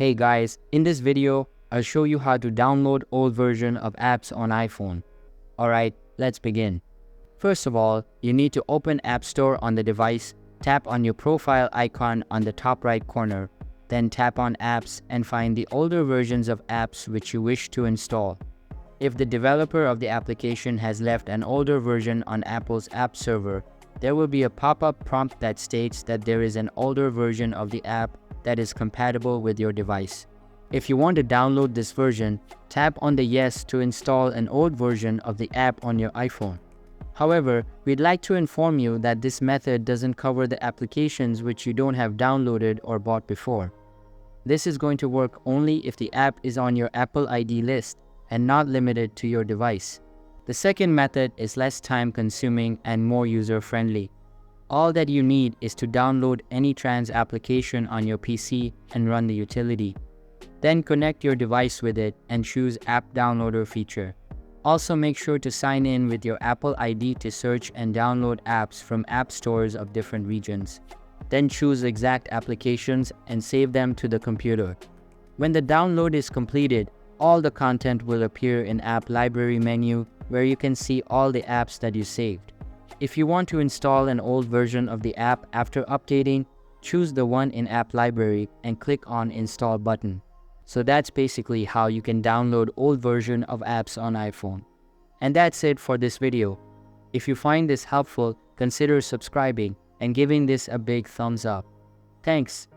Hey guys, in this video, I'll show you how to download old version of apps on iPhone. Alright, let's begin. First of all, you need to open App Store on the device, tap on your profile icon on the top right corner, then tap on Apps and find the older versions of apps which you wish to install. If the developer of the application has left an older version on Apple's app server, there will be a pop-up prompt that states that there is an older version of the app that is compatible with your device. If you want to download this version, tap on the Yes to install an old version of the app on your iPhone. However, we'd like to inform you that this method doesn't cover the applications which you don't have downloaded or bought before. This is going to work only if the app is on your Apple ID list and not limited to your device. The second method is less time-consuming and more user-friendly. All that you need is to download any trans application on your PC and run the utility. Then connect your device with it and choose App Downloader feature. Also make sure to sign in with your Apple ID to search and download apps from app stores of different regions. Then choose exact applications and save them to the computer. When the download is completed, all the content will appear in App Library menu where you can see all the apps that you saved. If you want to install an old version of the app after updating, choose the one in App Library and click on Install button. So that's basically how you can download old version of apps on iPhone. And that's it for this video. If you find this helpful, consider subscribing and giving this a big thumbs up. Thanks.